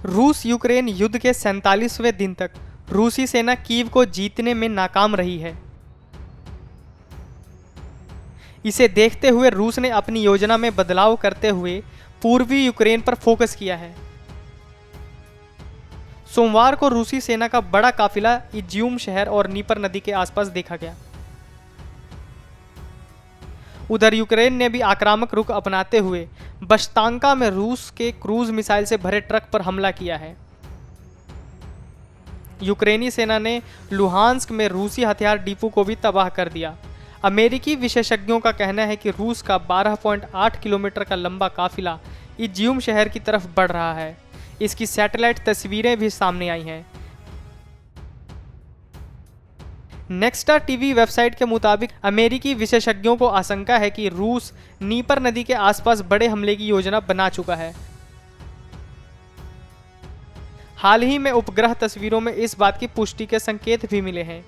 रूस यूक्रेन युद्ध के 47वें दिन तक रूसी सेना कीव को जीतने में नाकाम रही है। इसे देखते हुए रूस ने अपनी योजना में बदलाव करते हुए पूर्वी यूक्रेन पर फोकस किया है। सोमवार को रूसी सेना का बड़ा काफिला इज्यूम शहर और नीपर नदी के आसपास देखा गया। उधर यूक्रेन ने भी आक्रामक रुख अपनाते हुए बश्तांका में रूस के क्रूज मिसाइल से भरे ट्रक पर हमला किया है। यूक्रेनी सेना ने लुहांस्क में रूसी हथियार डिपो को भी तबाह कर दिया। अमेरिकी विशेषज्ञों का कहना है कि रूस का 12.8 किलोमीटर का लंबा काफिला इज्यूम शहर की तरफ बढ़ रहा है। इसकी सैटेलाइट तस्वीरें भी सामने आई हैं। नेक्स्टा टीवी वेबसाइट के मुताबिक अमेरिकी विशेषज्ञों को आशंका है कि रूस नीपर नदी के आसपास बड़े हमले की योजना बना चुका है। हाल ही में उपग्रह तस्वीरों में इस बात की पुष्टि के संकेत भी मिले हैं।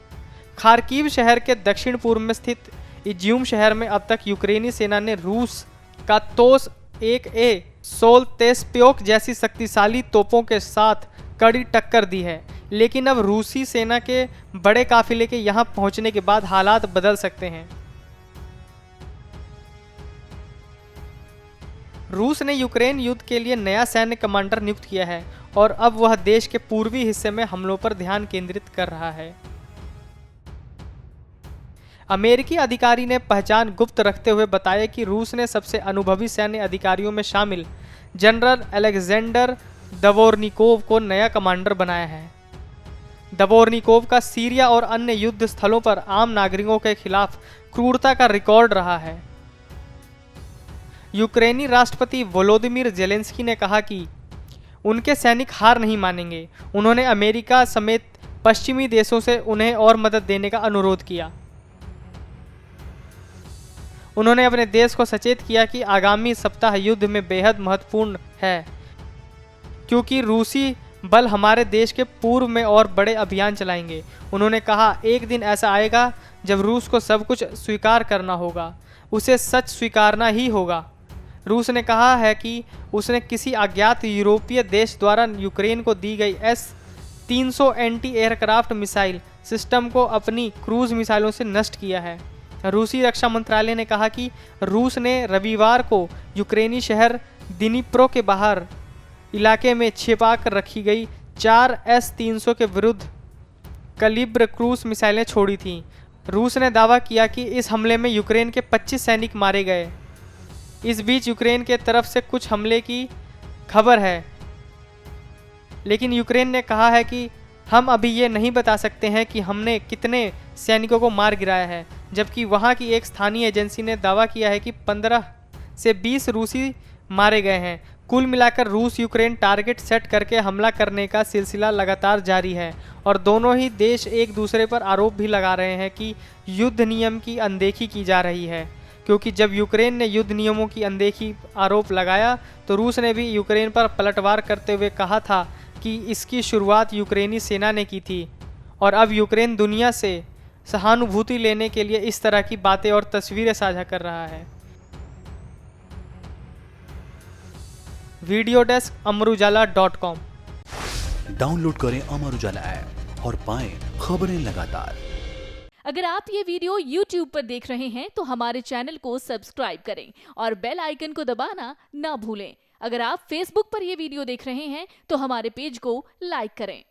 खार्किव शहर के दक्षिण पूर्व में स्थित इज्यूम शहर में अब तक यूक्रेनी सेना ने रूस का तोस 1A सोलतेस्प्योक जैसी शक्तिशाली तोपों के साथ कड़ी टक्कर दी है, लेकिन अब रूसी सेना के बड़े काफिले के यहां पहुंचने के बाद हालात बदल सकते हैं। रूस ने यूक्रेन युद्ध के लिए नया सैन्य कमांडर नियुक्त किया है और अब वह देश के पूर्वी हिस्से में हमलों पर ध्यान केंद्रित कर रहा है। अमेरिकी अधिकारी ने पहचान गुप्त रखते हुए बताया कि रूस ने सबसे अनुभवी सैन्य अधिकारियों में शामिल जनरल अलेक्जेंडर दवोर्निकोव को नया कमांडर बनाया है। दवोर्निकोव का सीरिया और अन्य युद्ध स्थलों पर आम नागरिकों के खिलाफ क्रूरता का रिकॉर्ड रहा है। यूक्रेनी राष्ट्रपति वोलोदिमीर जेलेंस्की ने कहा कि उनके सैनिक हार नहीं मानेंगे। उन्होंने अमेरिका समेत पश्चिमी देशों से उन्हें और मदद देने का अनुरोध किया। उन्होंने अपने देश को सचेत किया कि आगामी सप्ताह युद्ध में बेहद महत्वपूर्ण है, क्योंकि रूसी बल हमारे देश के पूर्व में और बड़े अभियान चलाएंगे। उन्होंने कहा, एक दिन ऐसा आएगा जब रूस को सब कुछ स्वीकार करना होगा, उसे सच स्वीकारना ही होगा। रूस ने कहा है कि उसने किसी अज्ञात यूरोपीय देश द्वारा यूक्रेन को दी गई S-300 anti aircraft missile system को अपनी क्रूज मिसाइलों से नष्ट किया है। रूसी रक्षा मंत्रालय ने कहा कि रूस ने रविवार को यूक्रेनी शहर दिनीप्रो के बाहर इलाके में छिपा कर रखी गई 4 S-300 के विरुद्ध कलिब्र क्रूज मिसाइलें छोड़ी थीं। रूस ने दावा किया कि इस हमले में यूक्रेन के 25 सैनिक मारे गए। इस बीच यूक्रेन के तरफ से कुछ हमले की खबर है, लेकिन यूक्रेन ने कहा है कि हम अभी ये नहीं बता सकते हैं कि हमने कितने सैनिकों को मार गिराया है, जबकि वहां की एक स्थानीय एजेंसी ने दावा किया है कि 15 से 20 रूसी मारे गए हैं। कुल मिलाकर रूस यूक्रेन टारगेट सेट करके हमला करने का सिलसिला लगातार जारी है और दोनों ही देश एक दूसरे पर आरोप भी लगा रहे हैं कि युद्ध नियम की अनदेखी की जा रही है, क्योंकि जब यूक्रेन ने युद्ध नियमों की अनदेखी आरोप लगाया तो रूस ने भी यूक्रेन पर पलटवार करते हुए कहा था कि इसकी शुरुआत यूक्रेनी सेना ने की थी और अब यूक्रेन दुनिया से सहानुभूति लेने के लिए इस तरह की बातें और तस्वीरें साझा कर रहा है। Video desk अमरुजाला.com। डाउनलोड करें अमर उजाला ऐप और पाएं खबरें लगातार। अगर आप ये वीडियो YouTube पर देख रहे हैं तो हमारे चैनल को सब्सक्राइब करें और बेल आइकन को दबाना ना भूलें। अगर आप Facebook पर ये वीडियो देख रहे हैं तो हमारे पेज को लाइक करें।